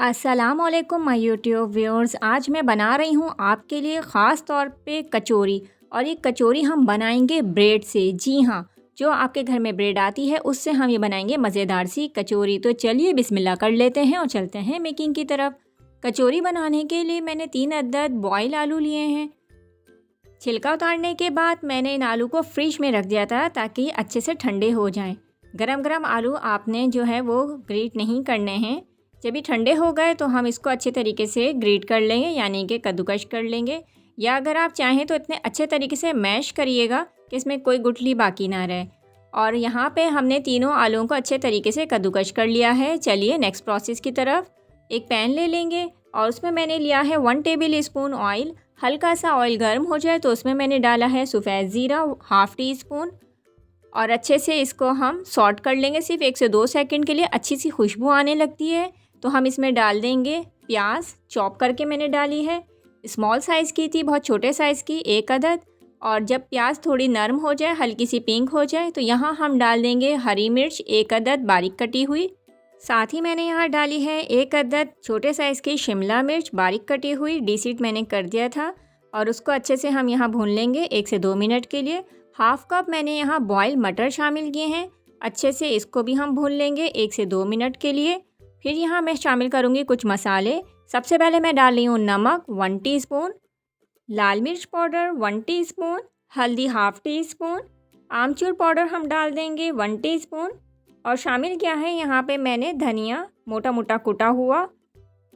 अस्सलामुअलैकुम my YouTube viewers. आज मैं बना रही हूँ आपके लिए ख़ास तौर पे कचौरी। और ये कचौरी हम बनाएंगे ब्रेड से। जी हाँ, जो आपके घर में ब्रेड आती है उससे हम ये बनाएंगे मज़ेदार सी कचौरी। तो चलिए बिस्मिल्लाह कर लेते हैं और चलते हैं मेकिंग की तरफ। कचौरी बनाने के लिए मैंने 3 अदद बॉयल आलू लिए हैं। छिलका उतारने के बाद मैंने इन आलू को फ्रिज में रख दिया था ताकि अच्छे से ठंडे हो जाएं। गरम गरम आलू आपने जो है वो ग्रेट नहीं करने हैं। जब ये ठंडे हो गए तो हम इसको अच्छे तरीके से ग्रेट कर लेंगे, यानी कि कद्दूकश कर लेंगे। या अगर आप चाहें तो इतने अच्छे तरीके से मैश करिएगा कि इसमें कोई गुठली बाकी ना रहे। और यहाँ पे हमने तीनों आलूओं को अच्छे तरीके से कद्दूकश कर लिया है। चलिए नेक्स्ट प्रोसेस की तरफ। एक पैन ले लेंगे और उसमें मैंने लिया है 1 टेबल स्पून ऑयल। हल्का सा ऑयल गर्म हो जाए तो उसमें मैंने डाला है सफ़ेद ज़ीरा ½ टी स्पून। और अच्छे से इसको हम सॉट कर लेंगे। सिर्फ 1 से 2 सेकंड के लिए अच्छी सी खुशबू आने लगती है तो हम इसमें डाल देंगे प्याज। चॉप करके मैंने डाली है, स्मॉल साइज़ की थी, बहुत छोटे साइज़ की 1 अदद। और जब प्याज थोड़ी नरम हो जाए, हल्की सी पिंक हो जाए, तो यहाँ हम डाल देंगे हरी मिर्च 1 अदद बारीक कटी हुई। साथ ही मैंने यहाँ डाली है 1 अदद छोटे साइज़ की शिमला मिर्च बारीक कटी हुई, डीसीट मैंने कर दिया था। और उसको अच्छे से हम यहाँ भून लेंगे 1 से 2 मिनट के लिए। ½ कप मैंने यहाँ बॉयल मटर शामिल किए हैं। अच्छे से इसको भी हम भून लेंगे 1 से 2 मिनट के लिए। फिर यहाँ मैं शामिल करूँगी कुछ मसाले। सबसे पहले मैं डाल रही हूँ नमक 1 टीस्पून, लाल मिर्च पाउडर 1 टीस्पून, हल्दी ½ टीस्पून, आमचूर पाउडर हम डाल देंगे 1 टीस्पून। और शामिल किया है यहाँ पे मैंने धनिया मोटा मोटा कुटा हुआ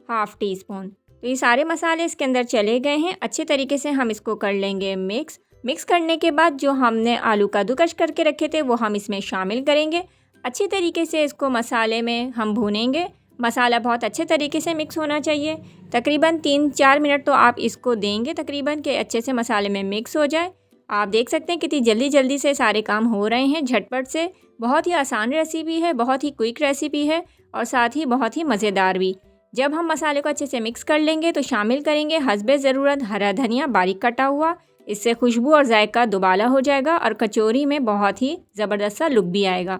½ टीस्पून। तो ये सारे मसाले इसके अंदर चले गए हैं। अच्छे तरीके से हम इसको कर लेंगे मिक्स करने के बाद जो हमने आलू कद्दूकश करके रखे थे वो हम इसमें शामिल करेंगे। अच्छी तरीके से इसको मसाले में हम भूनेंगे। मसाला बहुत अच्छे तरीके से मिक्स होना चाहिए। तकरीबन 3-4 मिनट तो आप इसको देंगे तकरीबन कि अच्छे से मसाले में मिक्स हो जाए। आप देख सकते हैं कितनी जल्दी जल्दी से सारे काम हो रहे हैं, झटपट से। बहुत ही आसान रेसिपी है, बहुत ही क्विक रेसिपी है और साथ ही बहुत ही मज़ेदार भी। जब हम मसाले को अच्छे से मिक्स कर लेंगे तो शामिल करेंगे हस्बे ज़रूरत हरा धनिया बारीक कटा हुआ। इससे खुशबू और जायका दुबाला हो जाएगा और कचौरी में बहुत ही ज़बरदस्त सा लुक भी आएगा।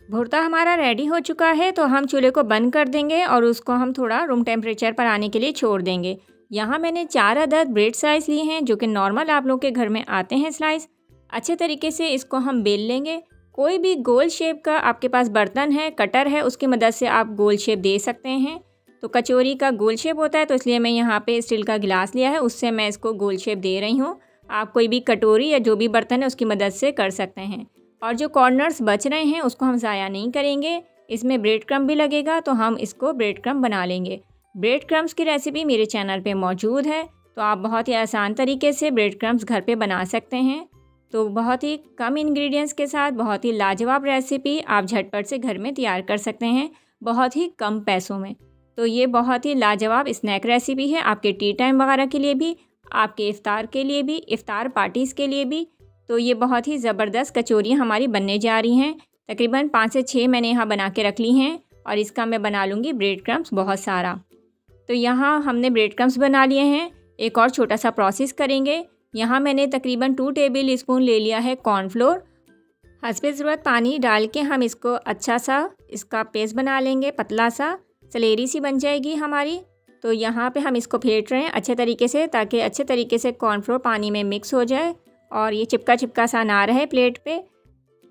भुर्ता हमारा रेडी हो चुका है तो हम चूल्हे को बंद कर देंगे और उसको हम थोड़ा रूम टेम्परेचर पर आने के लिए छोड़ देंगे। यहाँ मैंने 4 अदद ब्रेड स्लाइस लिए हैं जो कि नॉर्मल आप लोग के घर में आते हैं स्लाइस। अच्छे तरीके से इसको हम बेल लेंगे। कोई भी गोल शेप का आपके पास बर्तन है, कटर है, उसकी मदद से आप गोल शेप दे सकते हैं। तो कचौरी का गोल शेप होता है तो इसलिए मैं यहाँ पे स्टील का गिलास लिया है, उससे मैं इसको गोल शेप दे रही हूँ। आप कोई भी कटोरी या जो भी बर्तन है उसकी मदद से कर सकते हैं। और जो कॉर्नर्स बच रहे हैं उसको हम ज़ाया नहीं करेंगे। इसमें ब्रेड क्रम्ब भी लगेगा तो हम इसको ब्रेड क्रम्ब बना लेंगे। ब्रेड क्रम्ब्स की रेसिपी मेरे चैनल पे मौजूद है तो आप बहुत ही आसान तरीके से ब्रेड क्रम्ब्स घर पे बना सकते हैं। तो बहुत ही कम इंग्रेडिएंट्स के साथ बहुत ही लाजवाब रेसिपी आप झटपट से घर में तैयार कर सकते हैं, बहुत ही कम पैसों में। तो ये बहुत ही लाजवाब स्नैक रेसिपी है आपके टी टाइम वगैरह के लिए भी, आपके इफ़्तार के लिए भी, इफ़्तार पार्टीज़ के लिए भी। तो ये बहुत ही ज़बरदस्त कचौरियाँ हमारी बनने जा रही हैं। तकरीबन 5 से 6 मैंने यहाँ बना के रख ली हैं और इसका मैं बना लूँगी ब्रेड क्रम्ब्स बहुत सारा। तो यहाँ हमने ब्रेड क्रम्ब्स बना लिए हैं। एक और छोटा सा प्रोसेस करेंगे। यहाँ मैंने तकरीबन 2 टेबल स्पून ले लिया है कॉर्नफ्लोर। हस्बे ज़रूरत पानी डाल के हम इसको अच्छा सा इसका पेस्ट बना लेंगे, पतला सा सलेरी सी बन जाएगी हमारी। तो यहाँ पे हम इसको फेंट रहे हैं अच्छे तरीके से ताकि अच्छे तरीके से कॉर्नफ्लोर पानी में मिक्स हो जाए और ये चिपका चिपका सा ना रहे प्लेट पे।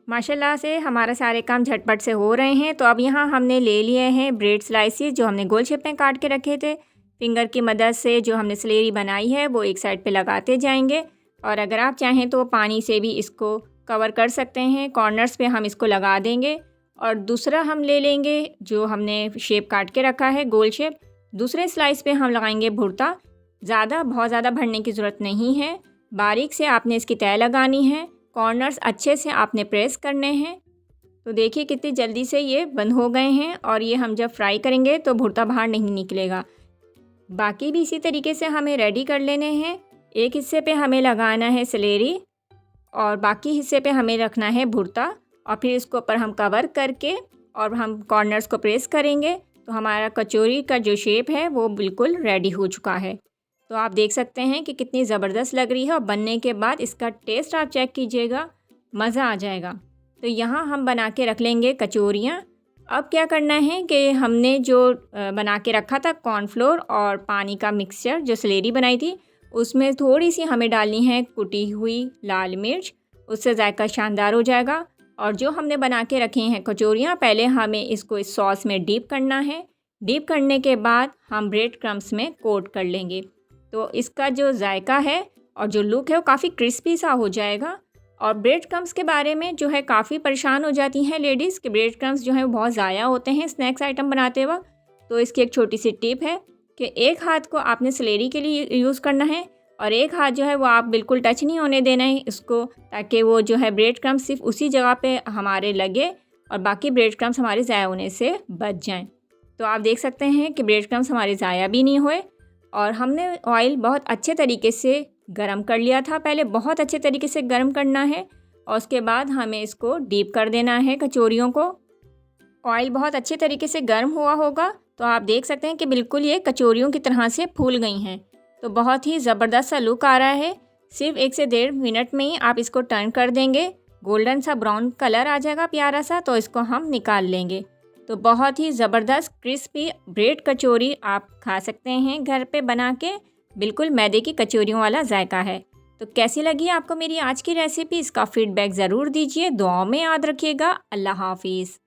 माशाल्लाह से हमारे सारे काम झटपट से हो रहे हैं। तो अब यहाँ हमने ले लिए हैं ब्रेड स्लाइसेस जो हमने गोल शेप में काट के रखे थे। फिंगर की मदद से जो हमने सलेरी बनाई है वो एक साइड पे लगाते जाएंगे और अगर आप चाहें तो पानी से भी इसको कवर कर सकते हैं। कॉर्नर्स पे हम इसको लगा देंगे और दूसरा हम ले लेंगे जो हमने शेप काट के रखा है गोल शेप। दूसरे स्लाइस पे हम लगाएंगे भुर्ता। बहुत ज़्यादा भरने की ज़रूरत नहीं है, बारीक से आपने इसकी तय लगानी है। कॉर्नर्स अच्छे से आपने प्रेस करने हैं। तो देखिए कितनी जल्दी से ये बंद हो गए हैं और ये हम जब फ्राई करेंगे तो भुर्ता बाहर नहीं निकलेगा। बाकी भी इसी तरीके से हमें रेडी कर लेने हैं। एक हिस्से पे हमें लगाना है सलेरी और बाकी हिस्से पे हमें रखना है भुर्ता और फिर इसको ऊपर हम कवर करके और हम कॉर्नर्स को प्रेस करेंगे तो हमारा कचौरी का जो शेप है वो बिल्कुल रेडी हो चुका है। तो आप देख सकते हैं कि कितनी ज़बरदस्त लग रही है और बनने के बाद इसका टेस्ट आप चेक कीजिएगा, मज़ा आ जाएगा। तो यहाँ हम बना के रख लेंगे कचौरियाँ। अब क्या करना है कि हमने जो बना के रखा था कॉर्नफ्लोर और पानी का मिक्सचर जो स्लेरी बनाई थी, उसमें थोड़ी सी हमें डालनी है कुटी हुई लाल मिर्च, उससे जायका शानदार हो जाएगा। और जो हमने बना के रखी हैं कचौरियाँ, पहले हमें इसको इस सॉस में डीप करना है। डीप करने के बाद हम ब्रेड क्रम्स में कोट कर लेंगे, तो इसका जो जायका है और जो लुक है वो काफ़ी क्रिस्पी सा हो जाएगा। और ब्रेड क्रम्स के बारे में जो है काफ़ी परेशान हो जाती हैं लेडीज़ कि ब्रेड क्रम्स जो है वो बहुत ज़ाया होते हैं स्नैक्स आइटम बनाते वक्त। तो इसकी एक छोटी सी टिप है कि एक हाथ को आपने स्लेरी के लिए यूज़ करना है और एक हाथ जो है वो आप बिल्कुल टच नहीं होने देना है इसको, ताकि वो जो है ब्रेड क्रम्स सिर्फ उसी जगह पे हमारे लगे और बाकी ब्रेड क्रम्स हमारे ज़ाया होने से बच जाएं। तो आप देख सकते हैं कि ब्रेड क्रम्स हमारे ज़ाया भी नहीं हुए और हमने ऑयल बहुत अच्छे तरीके से गरम कर लिया था। पहले बहुत अच्छे तरीके से गरम करना है और उसके बाद हमें इसको डीप कर देना है कचौरियों को। ऑयल बहुत अच्छे तरीके से गर्म हुआ होगा तो आप देख सकते हैं कि बिल्कुल ये कचौरियों की तरह से फूल गई हैं। तो बहुत ही ज़बरदस्त सा लुक आ रहा है। सिर्फ 1 से 1.5 मिनट में ही आप इसको टर्न कर देंगे, गोल्डन सा ब्राउन कलर आ जाएगा प्यारा सा, तो इसको हम निकाल लेंगे। तो बहुत ही ज़बरदस्त क्रिस्पी ब्रेड कचौरी आप खा सकते हैं घर पे बना के, बिल्कुल मैदे की कचौरियों वाला जायका है। तो कैसी लगी आपको मेरी आज की रेसिपी? इसका फीडबैक ज़रूर दीजिए, दुआओं में याद रखिएगा। अल्लाह हाफिज़।